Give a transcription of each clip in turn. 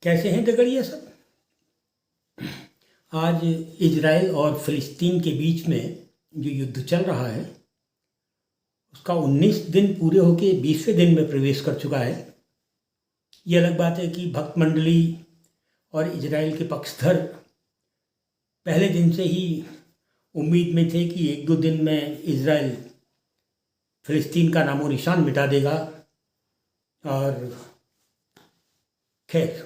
कैसे हैं दगड़िया सब। आज इजराइल और फ़िलिस्तीन के बीच में जो युद्ध चल रहा है उसका 19 दिन पूरे होके 20वें दिन में प्रवेश कर चुका है। ये अलग बात है कि भक्त मंडली और इजराइल के पक्षधर पहले दिन से ही उम्मीद में थे कि एक दो दिन में इजराइल फ़िलिस्तीन का नामो निशान मिटा देगा। और खैर,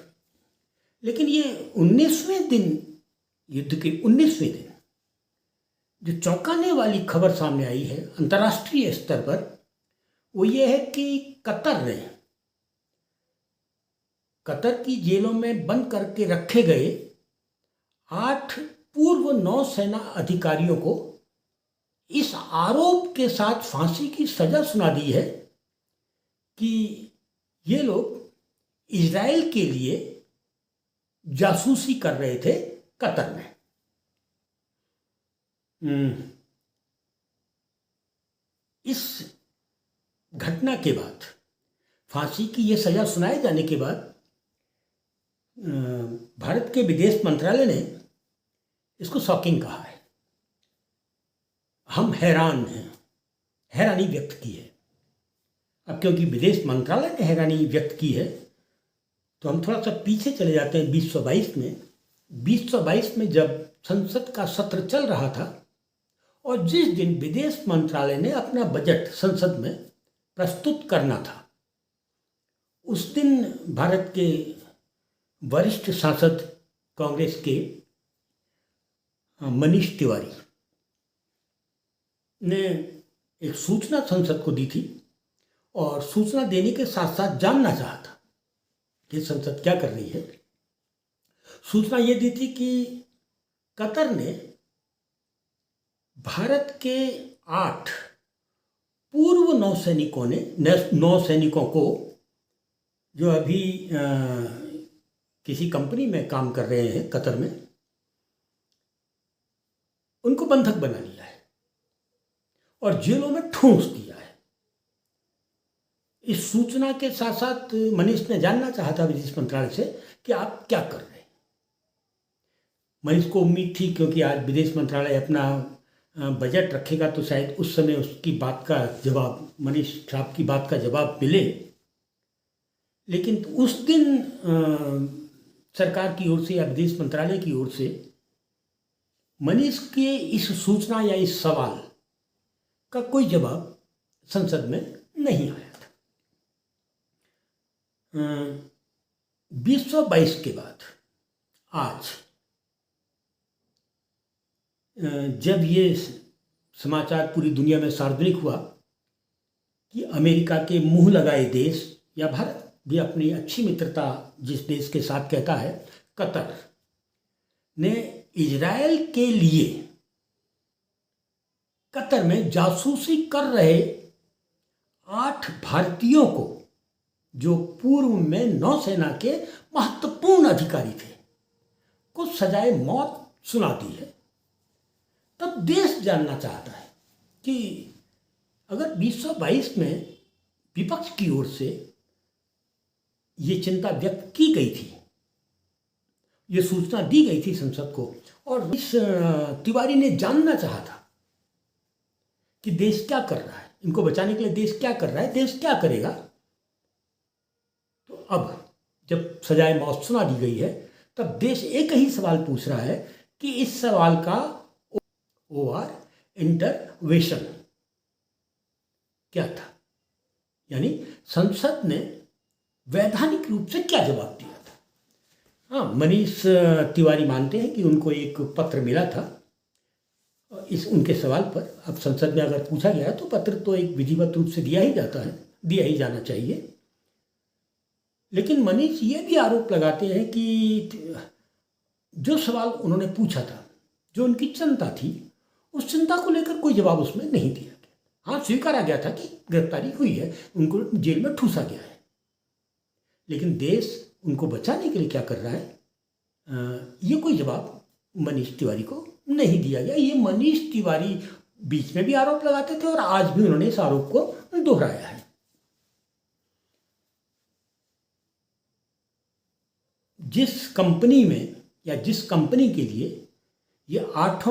लेकिन ये 19वें दिन, युद्ध के 19वें दिन जो चौंकाने वाली खबर सामने आई है अंतर्राष्ट्रीय स्तर पर, वो ये है कि कतर की जेलों में बंद करके रखे गए 8 पूर्व नौसेना अधिकारियों को इस आरोप के साथ फांसी की सजा सुना दी है कि ये लोग इजराइल के लिए जासूसी कर रहे थे कतर में। इस घटना के बाद, फांसी की ये सजा सुनाए जाने के बाद, भारत के विदेश मंत्रालय ने इसको शॉकिंग कहा है। हम हैरान हैं, हैरानी व्यक्त की है। अब क्योंकि विदेश मंत्रालय ने हैरानी व्यक्त की है तो हम थोड़ा सा पीछे चले जाते हैं 2022 में। 2022 में जब संसद का सत्र चल रहा था और जिस दिन विदेश मंत्रालय ने अपना बजट संसद में प्रस्तुत करना था, उस दिन भारत के वरिष्ठ सांसद कांग्रेस के मनीष तिवारी ने एक सूचना संसद को दी थी और सूचना देने के साथ साथ जानना चाहा था कि संसद क्या कर रही है। सूचना ये दी थी कि कतर ने भारत के 8 पूर्व नौसैनिकों को, जो अभी किसी कंपनी में काम कर रहे हैं कतर में, उनको बंधक बना लिया है और जेलों में ठूंस दिया है। इस सूचना के साथ साथ मनीष ने जानना चाहा था विदेश मंत्रालय से कि आप क्या कर रहे हैं। मनीष को उम्मीद थी, क्योंकि आज विदेश मंत्रालय अपना बजट रखेगा तो शायद उस समय उसकी बात का जवाब, मनीष साहब की बात का जवाब मिले। लेकिन उस दिन सरकार की ओर से या विदेश मंत्रालय की ओर से मनीष के इस सूचना या इस सवाल का कोई जवाब संसद में नहीं आया था। 2022 के बाद आज जब ये समाचार पूरी दुनिया में सार्वजनिक हुआ कि अमेरिका के मुंह लगाए देश, या भारत भी अपनी अच्छी मित्रता जिस देश के साथ कहता है, कतर ने इजराइल के लिए कतर में जासूसी कर रहे 8 भारतीयों को, जो पूर्व में नौसेना के महत्वपूर्ण अधिकारी थे, को सजाए मौत सुना दी है। तब देश जानना चाहता है कि अगर 2022 में विपक्ष की ओर से ये चिंता व्यक्त की गई थी, ये सूचना दी गई थी संसद को, और इस तिवारी ने जानना चाहा था कि देश क्या कर रहा है, इनको बचाने के लिए देश क्या कर रहा है, देश क्या करेगा, तो अब जब सजाए मौत सुना दी गई है तब देश एक ही सवाल पूछ रहा है कि इस सवाल का इंटरवेंशन क्या था, यानी संसद ने वैधानिक रूप से क्या जवाब दिया था। हाँ, मनीष तिवारी मानते हैं कि उनको एक पत्र मिला था इस उनके सवाल पर। अब संसद में अगर पूछा गया तो पत्र तो एक विधिवत रूप से दिया ही जाता है, दिया ही जाना चाहिए। लेकिन मनीष ये भी आरोप लगाते हैं कि जो सवाल उन्होंने पूछा था, जो उनकी चिंता थी, उस चिंता को लेकर कोई जवाब उसमें नहीं दिया गया। हाँ, स्वीकारा गया था कि गिरफ्तारी हुई है, उनको जेल में ठूसा गया है, लेकिन देश उनको बचाने के लिए क्या कर रहा है, ये कोई जवाब मनीष तिवारी को नहीं दिया गया। ये मनीष तिवारी बीच में भी आरोप लगाते थे और आज भी उन्होंने इस आरोप को दोहराया है। जिस कंपनी में या जिस कंपनी के लिए ये 8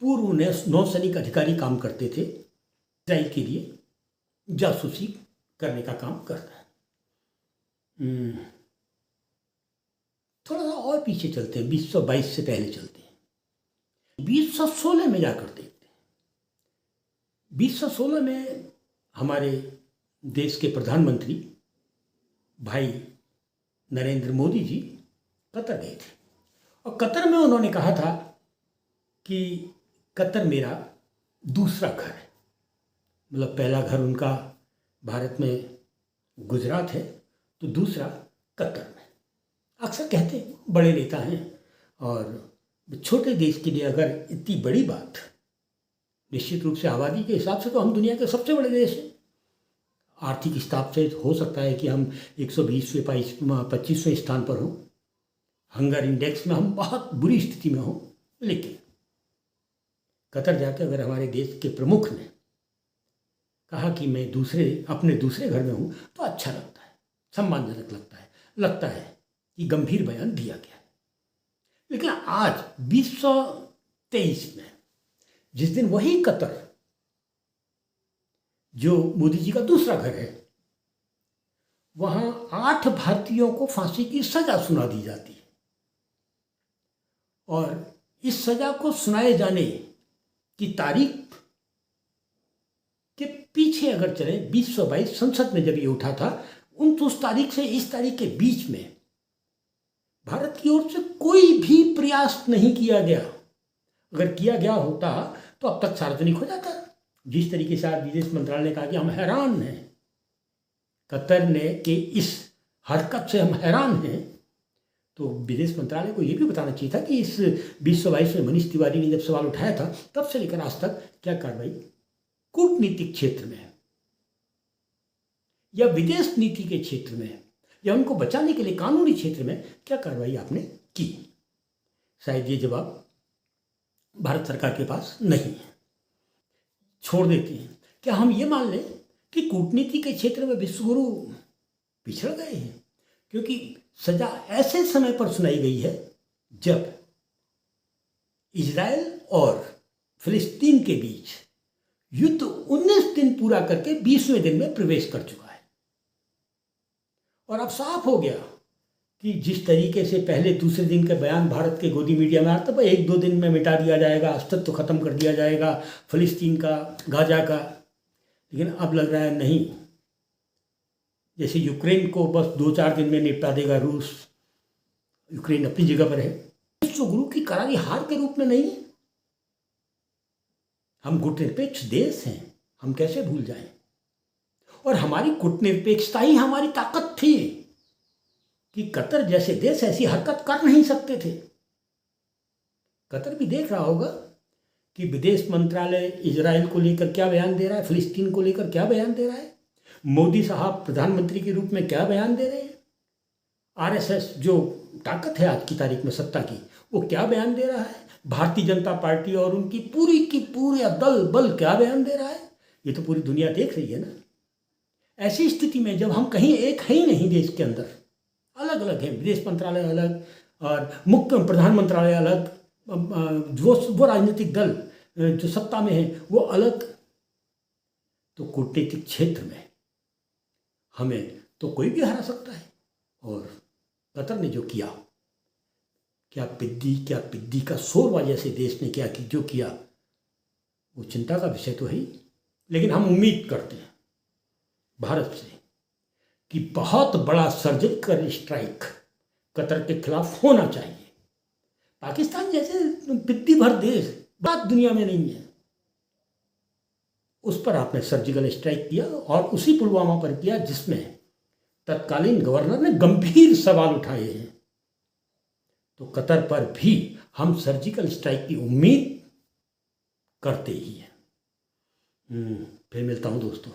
पूर्व नौसैनिक अधिकारी काम करते थे, इजराइल के लिए जासूसी करने का काम करता है। थोड़ा सा और पीछे चलते हैं, 2022 से पहले चलते हैं, 2016 में जाकर देखते हैं। 2016 में हमारे देश के प्रधानमंत्री भाई नरेंद्र मोदी जी कतर गए थे और कतर में उन्होंने कहा था कि कतर मेरा दूसरा घर है। मतलब पहला घर उनका भारत में गुजरात है, तो दूसरा कतर में। अक्सर कहते हैं, बड़े नेता हैं और छोटे देश के लिए अगर इतनी बड़ी बात, निश्चित रूप से आबादी के हिसाब से तो हम दुनिया के सबसे बड़े देश हैं। आर्थिक हिसाब से हो सकता है कि हम 120वें 25वें स्थान पर हों, हंगर इंडेक्स में हम बहुत बुरी स्थिति में हों, लेकिन कतर जाकर अगर हमारे देश के प्रमुख ने कहा कि मैं अपने दूसरे घर में हूँ, तो अच्छा लगता है, सम्मानजनक लगता है कि गंभीर बयान दिया गया है। लेकिन आज 2023 में, जिस दिन वही कतर जो मोदी जी का दूसरा घर है, वहां 8 भारतीयों को फांसी की सजा सुना दी जाती है और इस सजा को सुनाए जाने की तारीख के पीछे अगर चले, 2022 संसद में जब ये उठा था, उस तारीख से इस तारीख के बीच में भारत की ओर से कोई भी प्रयास नहीं किया गया। अगर किया गया होता तो अब तक सार्वजनिक हो जाता। जिस तरीके से आज विदेश मंत्रालय ने कहा कि हम हैरान हैं, कतर ने के इस हरकत से हम हैरान हैं, तो विदेश मंत्रालय को ये भी बताना चाहिए था कि इस 2022 में मनीष तिवारी ने जब सवाल उठाया था, तब से लेकर आज तक क्या कार्रवाई कूटनीतिक क्षेत्र में या विदेश नीति के क्षेत्र में या उनको बचाने के लिए कानूनी क्षेत्र में क्या कार्रवाई आपने की। शायद ये जवाब भारत सरकार के पास नहीं है। छोड़ देते हैं। क्या हम ये मान लें कि कूटनीति के क्षेत्र में विश्वगुरु पिछड़ गए हैं, क्योंकि सजा ऐसे समय पर सुनाई गई है जब इजराइल और फिलिस्तीन के बीच युद्ध 19 दिन पूरा करके 20वें दिन में प्रवेश कर चुका है। और अब साफ हो गया कि जिस तरीके से पहले दूसरे दिन के बयान भारत के गोदी मीडिया में आता, 1-2 दिन में मिटा दिया जाएगा, अस्तित्व खत्म कर दिया जाएगा फिलिस्तीन का, गाजा का, लेकिन अब लग रहा है नहीं, जैसे यूक्रेन को बस 2-4 दिन में निपटा देगा रूस। यूक्रेन अपनी जगह पर है, विश्वगुरु की करारी हार के रूप में नहीं। हम गुटनिरपेक्ष देश हैं, हम कैसे भूल जाएं। और हमारी गुटनिरपेक्षता ही हमारी ताकत थी कि कतर जैसे देश ऐसी हरकत कर नहीं सकते थे। कतर भी देख रहा होगा कि विदेश मंत्रालय इजराइल को लेकर क्या बयान दे रहा है, फिलिस्तीन को लेकर क्या बयान दे रहा है, मोदी साहब प्रधानमंत्री के रूप में क्या बयान दे रहे हैं, आरएसएस जो ताकत है आज की तारीख में सत्ता की, वो क्या बयान दे रहा है, भारतीय जनता पार्टी और उनकी पूरी की पूरी दल बल क्या बयान दे रहा है। ये तो पूरी दुनिया देख रही है ना। ऐसी स्थिति में जब हम कहीं एक है ही नहीं, देश के अंदर अलग अलग हैं, विदेश मंत्रालय अलग और मुख्य प्रधान मंत्रालय अलग, वो राजनीतिक दल जो सत्ता में है वो अलग, तो कूटनीतिक क्षेत्र में हमें तो कोई भी हरा सकता है। और कतर ने जो किया, क्या पिद्दी का शोरबा जैसे देश ने क्या जो किया, वो चिंता का विषय तो है ही। लेकिन हम उम्मीद करते हैं भारत से कि बहुत बड़ा सर्जिकल स्ट्राइक कतर के खिलाफ होना चाहिए। पाकिस्तान जैसे पिद्दी भर देश बात दुनिया में नहीं है, उस पर आपने सर्जिकल स्ट्राइक किया और उसी पुलवामा पर किया जिसमें तत्कालीन गवर्नर ने गंभीर सवाल उठाए हैं। तो कतर पर भी हम सर्जिकल स्ट्राइक की उम्मीद करते ही हैं। फिर मिलता हूं दोस्तों।